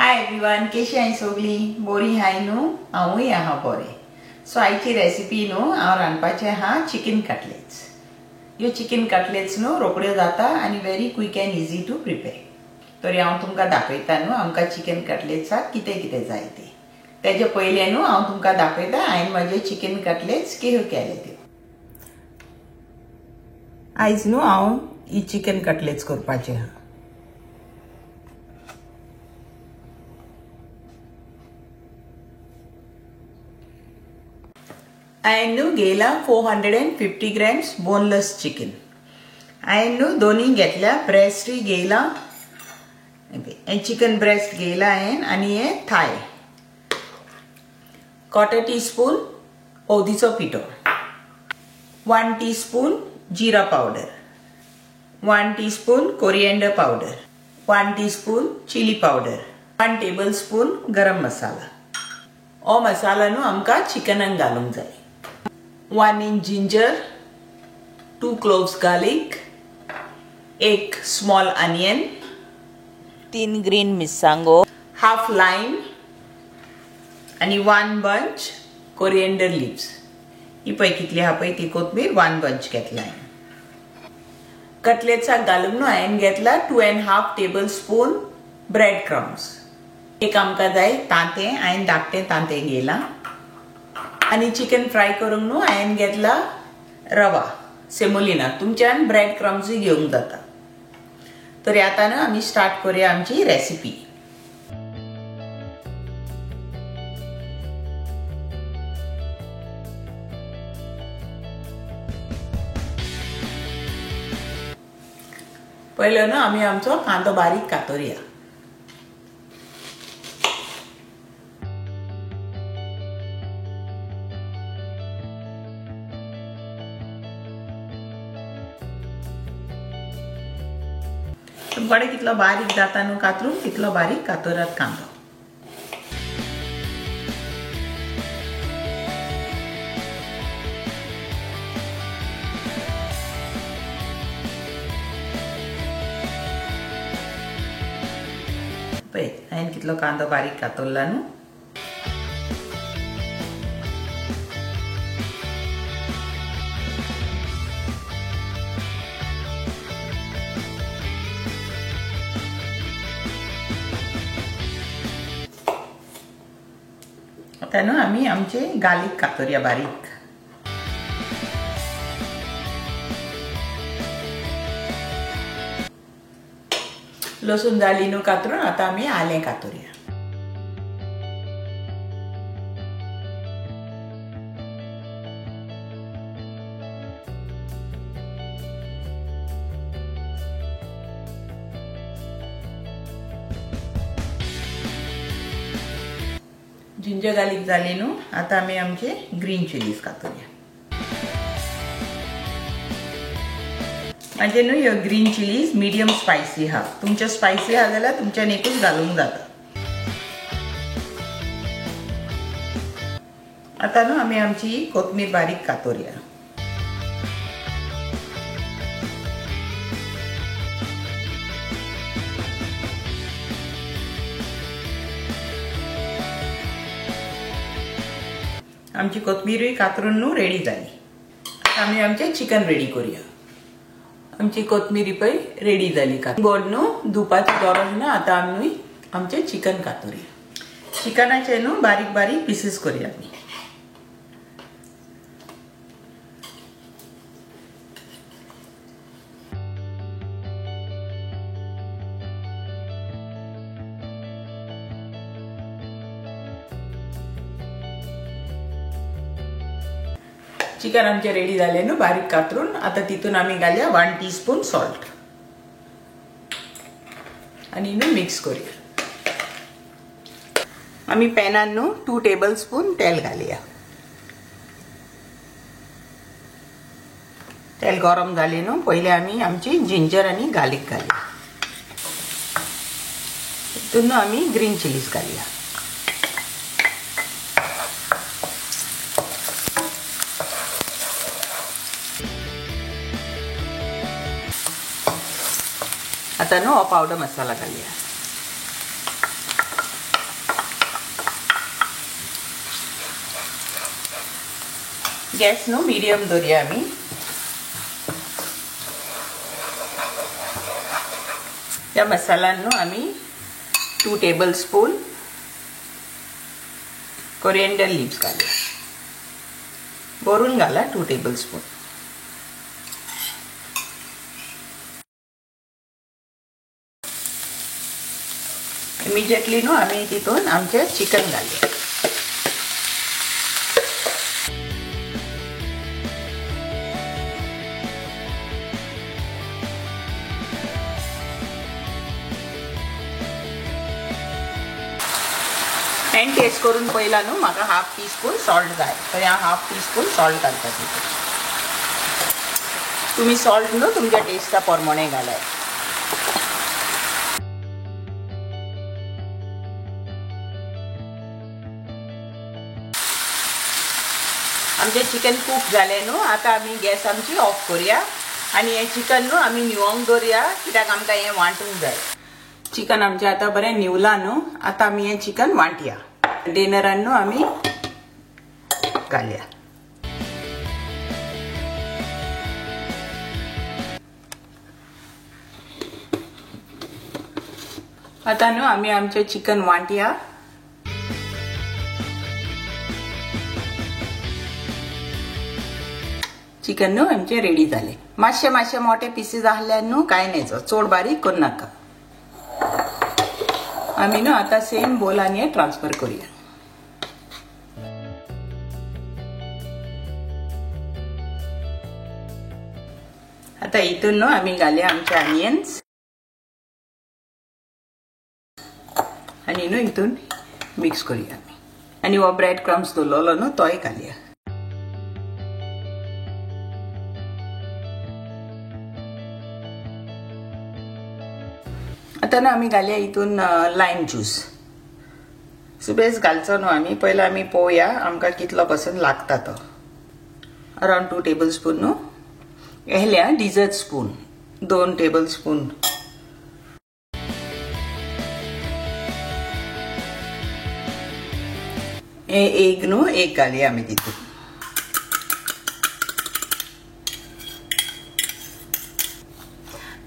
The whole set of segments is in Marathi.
हाय एवरीवन, केशी आई सगळी बरी हाय न्हू। हांवूय आहा बरें। सो आयची रेसिपी न्हू हांव रांदपाचें आहा चिकन कटलेट्स। ह्यो चिकन कटलेट्स न्हू रोखड्यो जाता आनी very quick and easy to prepare. तरी हांव तुमकां दाखयता न्हू आमकां चिकन कटलेट्साक कितें कितें जाय तें। तेजे पयलें न्हू हांव तुमकां दाखयता हांवें म्हजे चिकन कटलेट्स केह्यो केले त्यो। आयज न्हू हांव ही चिकन कटलेट्स करपाचें आहा। हांवें न्हू घेयला 450 ग्रॅम्स बोनलेस चिकन। हांवें न्हू दोनी घेतल्या, ब्रेस्टूय घेयला, हे चिकन ब्रेस्ट घेयला हांवें आनी हे थाय। 1/4 टीस्पून हळदीचो पिठो, 1 teaspoon jeera powder, 1 teaspoon coriander powder, 1 teaspoon chilli powder, 1 tablespoon garam masala. हो मसाला न्हू आमकां चिकनाक घालूंक जाय। 1 inch ginger, 2 cloves garlic, 1 small onion, 3 green मिरसांगो, हाफ लाइम आणि 1 बंच कोरिएंडर लिव्स। ही पळय कितली आहा पळय ती कोथमीर 1 बंच घेतला हांवें। कटलेट्साक घालूंक न्हू हांवें घेतला 2.5 टेबलस्पून ब्रेड क्रम्स। एक आमकां जाय तांतें, हांवें धाकटें तांतें घेयलां। आनी चिकन फ्राय करूंक न्हू हांवें घेतला रवा सेमोलिना। तुमच्यान ब्रेड क्रम्सूय घेवंक जाता। तरी आतां न्हू आमी स्टार्ट करूया आमची रेसिपी। पयलो न्हू आमी आमचो कांदो बारीक कातरुया। तुमकडे कितलो बारीक जाता न्हू कातरून तितलो बारीक कातरात कांदो। पळय हांवें कितलो कांदो बारीक कातरला न्हू। आता न्हू आमी आमचे गार्लिक कातरुया बारीक। लसूण जाली न्हू कातरून, आता आमी आलें कातरुया। जिंजर गार्लिक जाली न्हू, आता आमी आमचे ग्रीन चिलीज कातरुया। म्हणजे न्हू ह्यो ग्रीन चिलीज मिडियम स्पायसी आहा। तुमचे स्पायसी आहा जाल्यार तुमच्यान एकूच घालूंक जाता। आता न्हू आमी आमची कोथमीर बारीक कातरुया। आमची कोथमीरूय कातरून न्हू रेडी जाली। आता आमी आमचे चिकन रेडी करूया। आमची कोथमीर पळय रेडी जाली। गोड न्हू धुवपाची गरज ना। आता आमी आमचे चिकन कातरुया। चिकनाचे न्हू बारीक बारीक पीसीस करूया आमी। चिकन आमचे रेडी झाले न्हू बारीक कातरून। आता तितून आमी घालया 1 टीस्पून सॉल्ट आणि न्हू मिक्स करूया। आमी पॅनान न्हू 2 टेबलस्पून तेल घालया। तेल गरम जाले न्हू, पहिले आमी आमची जिंजर आणि गार्लिक घालया। तितून आमी ग्रीन चिलीज घालया। आता नो पावडर मसाला घालूया। गॅस न्हू मिडियम दवरया आमी. त्या मसाल्यान न्हू आमी 2 टेबलस्पून कोरिएंडर लीव्स घालया. भरून घाला 2 टेबलस्पून. इमिजिएटली न्हू आमी तितून आमचे चिकन घालया. एंड टेस्ट करून पयला न्हू म्हाका 1/2 टीस्पून सॉल्ट जाय, तर हांव 1/2 टीस्पून सॉल्ट घालता तितून. तुम्ही सॉल्ट न्हू तुमच्या टेस्टा प्रमाणे घालाय. आमचे चिकन कूक जाले न्हू. आता आमी गॅस आमची ऑफ करूया आणि हे चिकन न्हू आमी निवोंक दवरया, कित्याक आमकां हे वांटूंक जाय. चिकन आमचें आतां बरें निवला न्हू. आता आमी हे चिकन वांटया. डिनरान न्हू आमी घालया. आता न्हू आमी आमचें चिकन वांटया. चिकन न्हू आमचे रेडी जाले. मातशे मोठे पीसीस आहल्यान न्हू कांय न्हय, चड बारीक करूं नाका. आमी न्हू आता सेम बोलान हे ट्रान्सफर करूया. आता हितून न्हू आमी घालया आमचे ऑनियन्स आणि न्हू हितून मिक्स करूया आमी. आणि हो ब्रेड क्रम्स दवरलेलो न्हू तोय घालया. आता ना आमी घालया हितून लायम ज्यूस. सुबेज घालचो न्हू आमी, पयला आमी पळोवया आमकां कितलो पसून लागता तो. अराउंड 2 टेबलस्पून न्हू. हेल्या डिजर्ट स्पून 2 टेबलस्पून. हे एग न्हू एक घालया आमी तितून.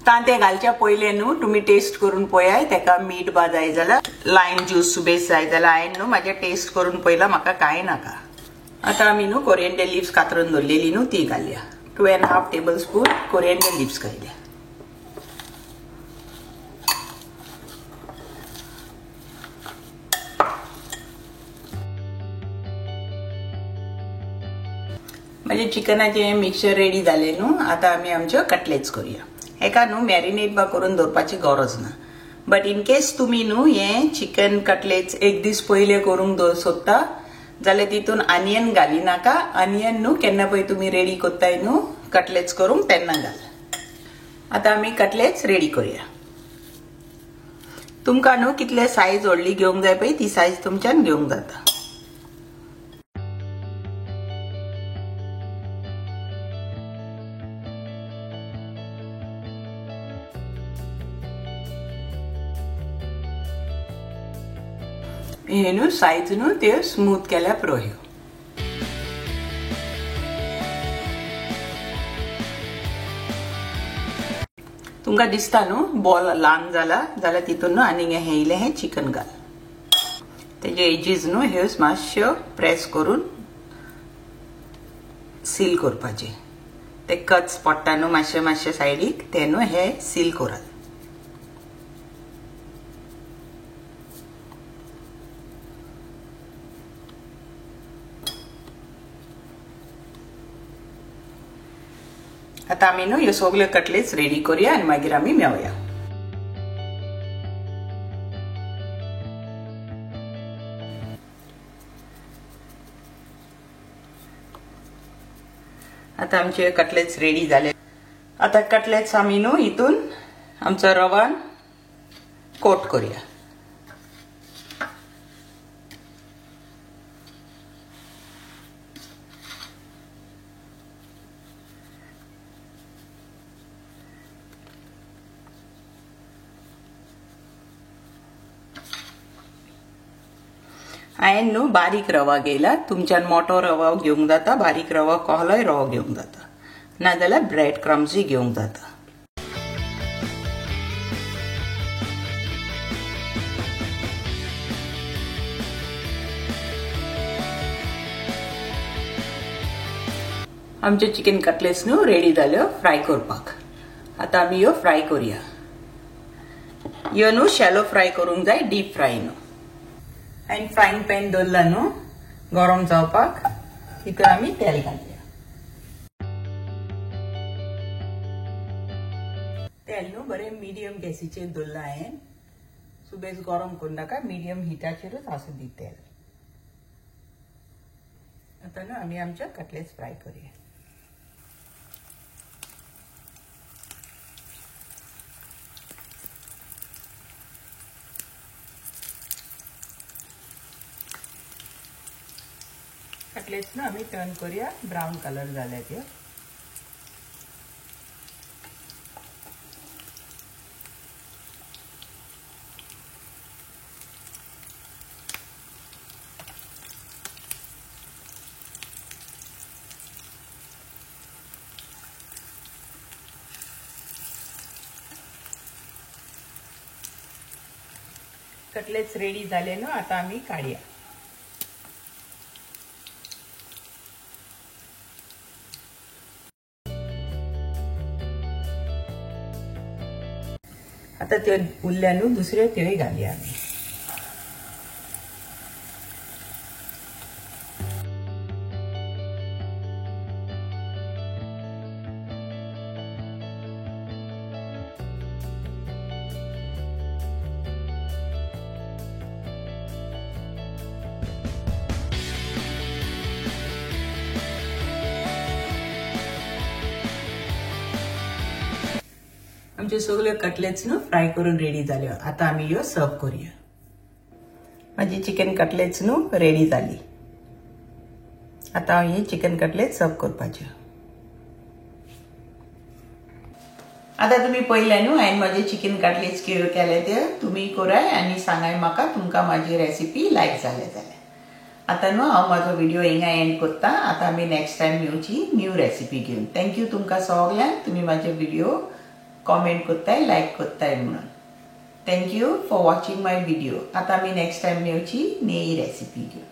तांतें घालच्या पयले न्हू तुमी टेस्ट करून पळयात. तेका मीठ बा जाय जाल्यार, लायम ज्यूस सुबेज जाय जाल्यार. हांवें न्हू म्हाजे टेस्ट करून पयला, म्हाका कांय नाका. आता आमी न्हू कोरिएंडर लीव्स कातरून दवरलेली न्हू ती घालया. 2.5 टेबलस्पून कोरिएंडर लीव्स घालया. म्हणजे चिकनाचे मिक्सचर रेडी जाले न्हू. आता आमी आमच्यो कटलेट्स करूया. हेका न्हू मॅरिनेट बा करून दवरपाची गरज ना. बट इन केस तुम्ही न्हू हे चिकन कटलेट्स एक दीस पयले करूंक सोदता जाल्यार तितून ऑनियन घाली नाका. ऑनियन न्हू केन्ना पळय तुम्ही रेडी करताय न्हू कटलेट्स करूंक तेन्ना घाल. आता आमी कटलेट्स रेडी करूया. तुमकां न्हू कितले सायज व्हडली घेवंक जाय पळय ती सायज तुमच्यान घेवंक जाता. हे न्हू सायज न्हू त्यो स्मूथ केल्या पुरो. ह्यो तुमकां दिसता न्हू बॉल ल्हान जाला जाल्यार तितून न्हू आनीक हे इल्लें हें चिकन घाल. तेजे एजीस न्हू ह्यो मातश्यो प्रेस करून सील करपाचे. ते कट्स पडटा न्हू मातशे सायडीक ते न्हू हे सील करात. आता आमी न्हू ह्यो सगल्यो कटलेट्स रेडी करूया आनी मागीर आमी मेळुया. आता आमचे कटलेट्स रेडी जाले. आता कटलेट्स आमी न्हू हितून आमचो रवान कोट करूया. हांवें न्हू बारीक रवा घेयला. तुमच्यान मोठो रवा घेवंक जाता, बारीक रवा कहलोय रवो घेवंक जाता, नाजाल्यार ब्रेड क्रम्सय घेवंक जाता. आमचे चिकन कटलेट्स न्हू रेडी जाल्यो फ्राय करपाक. आता आमी ह्यो फ्राय करूया. ह्यो न्हू शॅलो फ्राय करूंक जाय, डीप फ्राय न्हू. हांवें फ्रायंग पॅन दवरला न्हू गरम जावपाक. तितून आमी तेल घालया. तेल न्हू बरें मिडियम गॅसीचेर दवरला हांवें. सो बेस गरम करून नाका, मिडियम हिटाचेरूच आसूं दी तेल. आता न्हू आमी आमचे कटलेट्स फ्राय करूया. कटलेट्स ना आम्ही टर्न करूया. ब्राउन कलर झाले ते. कटलेट्स रेडी झाले ना. आता आम्ही काढूया. आता ते उरल्या न्हू दुसऱ्यो त्योय घालया आमी. आमचे सगळे कटलेट्स न्हू फ्राय करून रेडी जाल्यो. आता आमी ह्यो सर्व करूया. माझी चिकन कटलेट्स न्हू रेडी जाली. आता हांव ही चिकन कटलेट सर्व करपाच्यो. आता तुम्ही पळयल्या न्हू हांवें माझे चिकन कटलेट्स केले ते. तुम्ही कराय आनी सांगाय म्हाका तुमकां माझी रेसिपी लायक जाले जाल्यार. आता न्हू हांव माझो व्हिडिओ हिंगा एंड करता. आता आमी नेक्स्ट टाइम मेवची न्यू रेसिपी घेवन. थँक्यू तुमकां सगळ्यांक. तुम्ही माझे व्हिडिओ कॉमेंट करताय, लाइक करताय म्हणून. Thank you for watching my video. आता आमी नेक्स्ट टाइम मेवची नई रेसिपी घेवन.